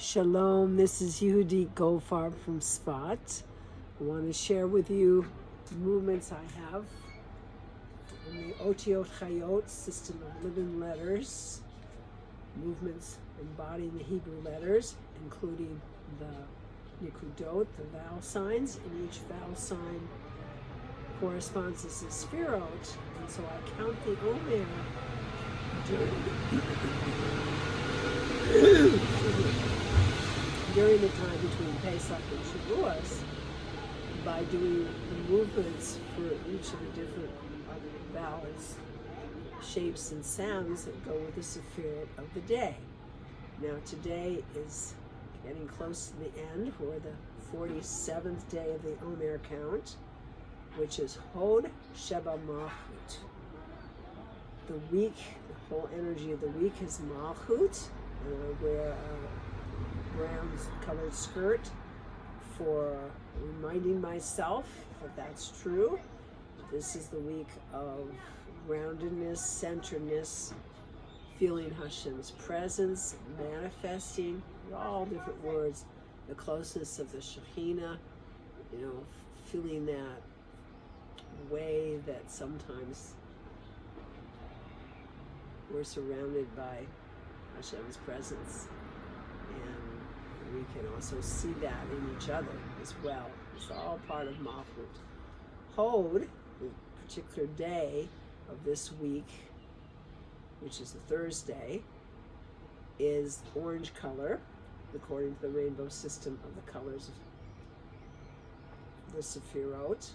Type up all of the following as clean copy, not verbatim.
Shalom, this is Yehudit Goldfarb from Svat. I want to share with you movements I have in the Otiyot Hayyot system of living letters, movements embodying the Hebrew letters, including the Nikudot, the vowel signs, and each vowel sign corresponds to the Sphirot, and so I count the Omer during the time between Pesach and Shavuos by doing the movements for each of the different vowels, shapes, and sounds that go with the Sephirot of the day. Now today is getting close to the end. We're the 47th day of the Omer Count, which is Hod Sheba Malkhut. The week, the whole energy of the week is Malkhut, and I wear a brown colored skirt for reminding myself that that's true. This is the week of groundedness, centeredness, feeling Hashem's presence, manifesting, all different words, the closeness of the Shekhinah, feeling that way that sometimes we're surrounded by Hashem's presence, and we can also see that in each other as well. It's all part of Malkhut. Hod, the particular day of this week, which is a Thursday, is orange color, according to the rainbow system of the colors of the Sephirot.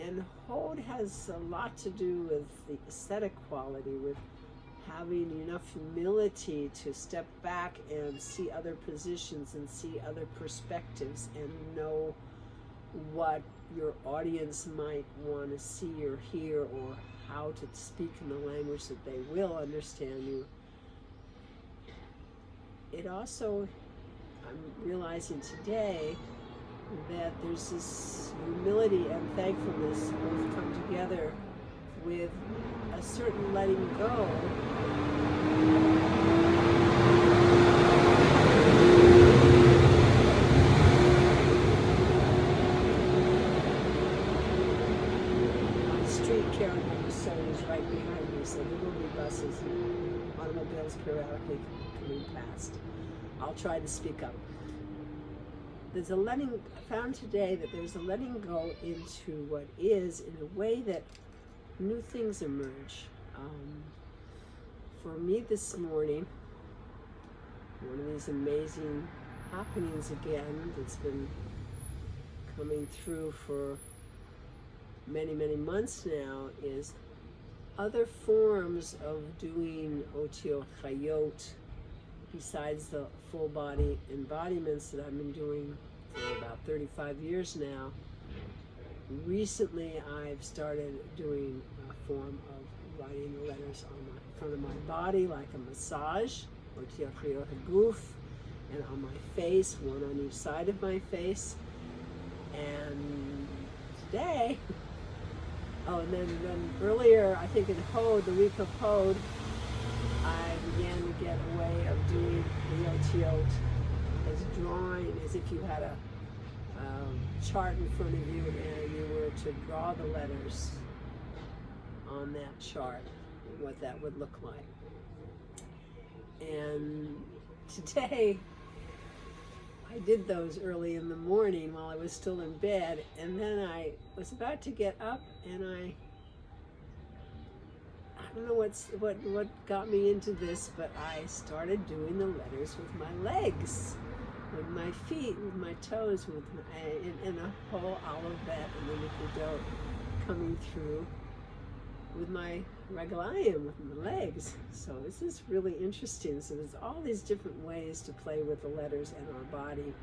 And Hod has a lot to do with the aesthetic quality, with having enough humility to step back and see other positions and see other perspectives and know what your audience might want to see or hear, or how to speak in the language that they will understand you. It also, I'm realizing today, that there's this humility and thankfulness both come together with a certain letting go. My street carrying the soul is right behind me, so there will be buses and automobiles periodically coming past. I'll try to speak up. There's a letting, I found today that there's a letting go into what is in a way that new things emerge. For me this morning, one of these amazing happenings again that's been coming through for many, many months now is other forms of doing Otiyot Hayyot besides the full body embodiments that I've been doing for about 35 years now. Recently, I've started doing a form of writing the letters on the front of my body, like a massage, Otiyot Hayyot Haguf, and on my face, one on each side of my face. And today, and then earlier, I think in Hod, the week of Hod, I began to get a way of doing the Otiyot as drawing, as if you had a chart in front of you and you were to draw the letters on that chart, and what that would look like. And today, I did those early in the morning while I was still in bed, and then I was about to get up, and I don't know what got me into this, but I started doing the letters with my legs, with my feet, with my toes, and a whole alphabet and the Nikudot coming through with my raglayim, with my legs. So this is really interesting. So there's all these different ways to play with the letters and our body,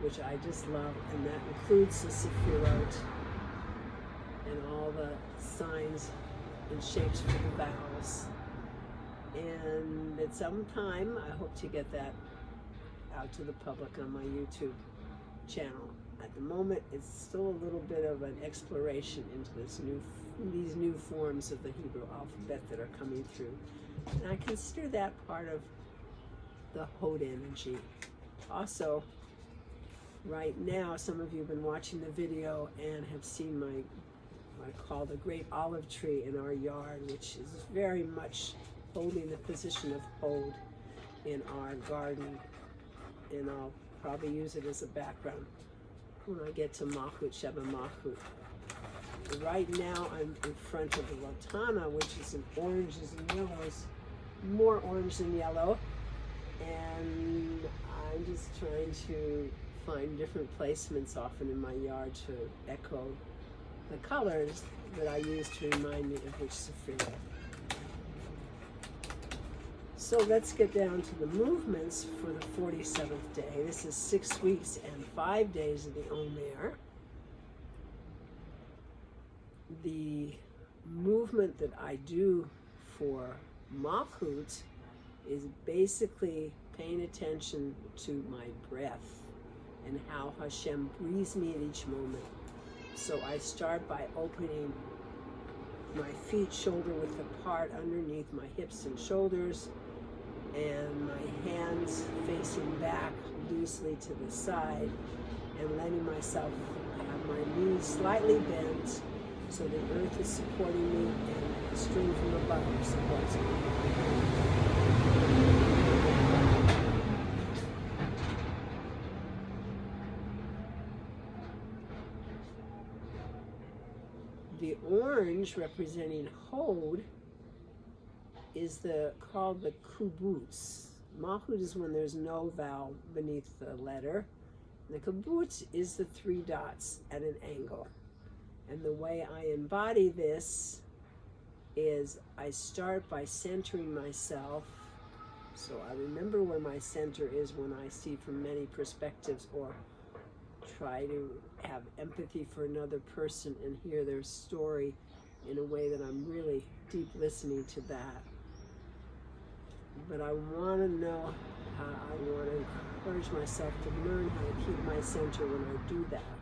which I just love, and that includes the Sephirot and all the signs and shapes for the vowels. And at some time, I hope to get that out to the public on my YouTube channel. At the moment, it's still a little bit of an exploration into these new forms of the Hebrew alphabet that are coming through. And I consider that part of the Hod energy. Also, right now, some of you have been watching the video and have seen my, what I call the great olive tree in our yard, which is very much holding the position of Hod in our garden. And I'll probably use it as a background when I get to Malkhut, Sheba Malkhut. Right now, I'm in front of the Latana, which is in oranges and yellows, more orange than yellow. And I'm just trying to find different placements often in my yard to echo the colors that I use to remind me of which Sephirah. So let's get down to the movements for the 47th day. This is 6 weeks and 5 days of the Omer. The movement that I do for Malkhut is basically paying attention to my breath and how Hashem breathes me at each moment. So I start by opening my feet shoulder width apart underneath my hips and shoulders, and my hands facing back loosely to the side, and letting myself have my knees slightly bent so the earth is supporting me and the stream from above supports me. The orange representing Hod is called the Kubutz. Malkhut is when there's no vowel beneath the letter. The Kubutz is the 3 dots at an angle. And the way I embody this is I start by centering myself. So I remember where my center is when I see from many perspectives, or try to have empathy for another person and hear their story in a way that I'm really deep listening to that. But I want to know how I want to encourage myself to learn how to keep my center when I do that.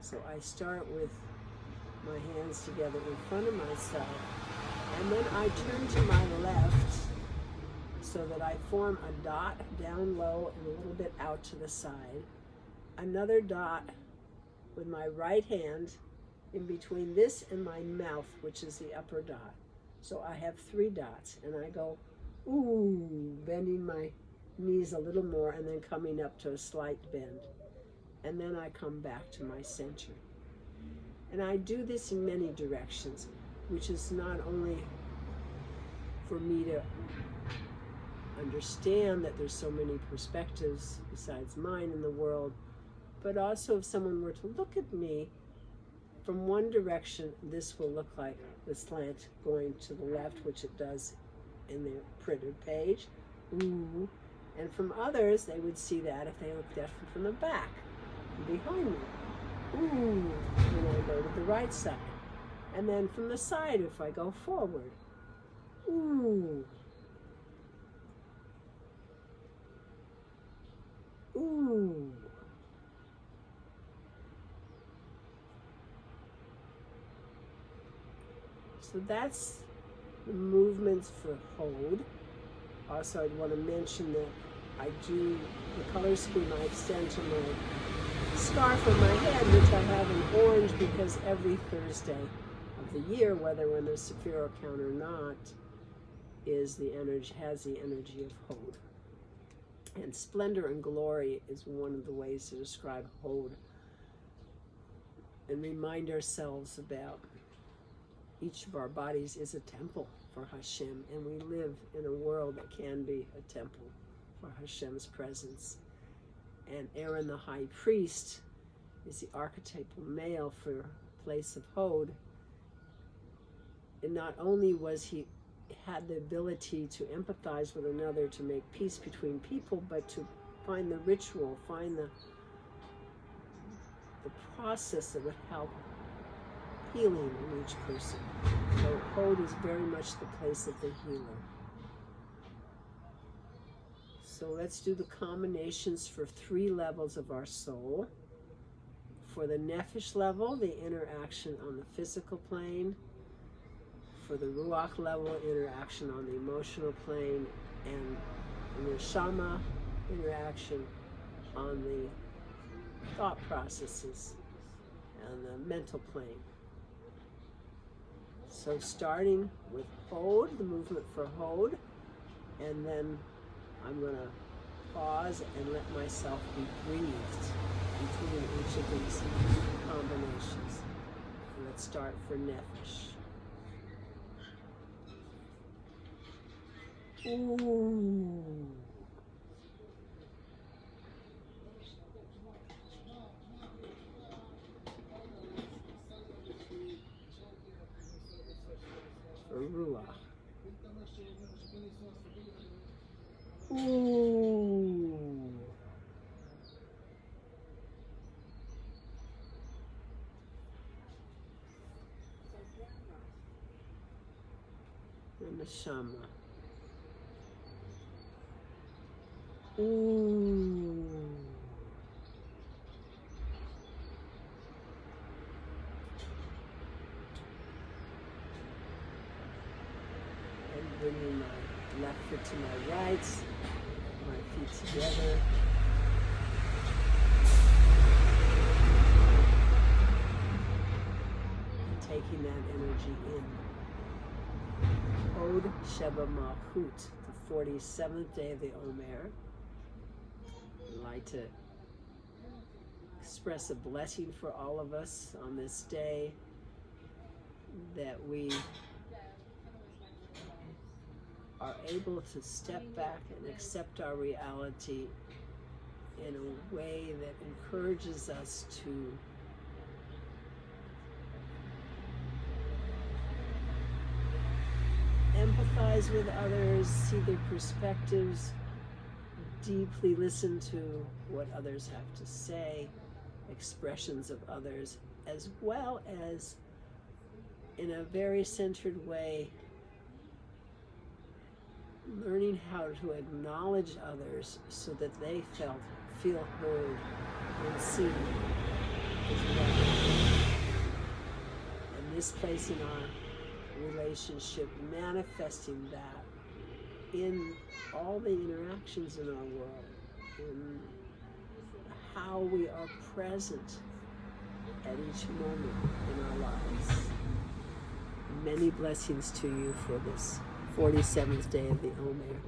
So I start with my hands together in front of myself, and then I turn to my left so that I form a dot down low and a little bit out to the side. Another dot with my right hand in between this and my mouth, which is the upper dot. So I have 3 dots, and I go, ooh, bending my knees a little more and then coming up to a slight bend. And then I come back to my center. And I do this in many directions, which is not only for me to understand that there's so many perspectives besides mine in the world, but also if someone were to look at me from one direction, this will look like the slant going to the left, which it does in the printed page. Ooh. And from others, they would see that if they looked at it from the back, behind me. Ooh, and I go to the right side. And then from the side, if I go forward. Ooh. Ooh. So that's the movements for Hod. Also, I'd want to mention that I do the color scheme I extend to my scarf on my head, which I have in orange, because every Thursday of the year, whether when there's Sephirah count or not, has the energy of Hod. And splendor and glory is one of the ways to describe Hod, and remind ourselves about each of our bodies is a temple for Hashem, and we live in a world that can be a temple for Hashem's presence. And Aaron the high priest is the archetypal male for place of Hod. And not only was he had the ability to empathize with another, to make peace between people, but to find the ritual, find the process that would help healing in each person. So Hod is very much the place of the healer. So let's do the combinations for 3 levels of our soul. For the Nefesh level, the interaction on the physical plane. For the Ruach level, interaction on the emotional plane. And in neshama interaction, on the thought processes, and the mental plane. So starting with Hod, the movement for Hod, and then I'm going to pause and let myself be breathed between each of these combinations. Let's start for Nefesh. Ooh. For Ruach. Ooh. And Neshama. Ooh. And bringing my left foot to my right, my feet together. And taking that energy in. Hod Sheba Malkhut, the 47th day of the Omer. I'd like to express a blessing for all of us on this day, that we are able to step back and accept our reality in a way that encourages us to empathize with others, see their perspectives, deeply listen to what others have to say, expressions of others, as well as, in a very centered way, learning how to acknowledge others so that they feel heard and seen as well. And this place in our relationship, manifesting that in all the interactions in our world, in how we are present at each moment in our lives. Many blessings to you for this 47th day of the Omer.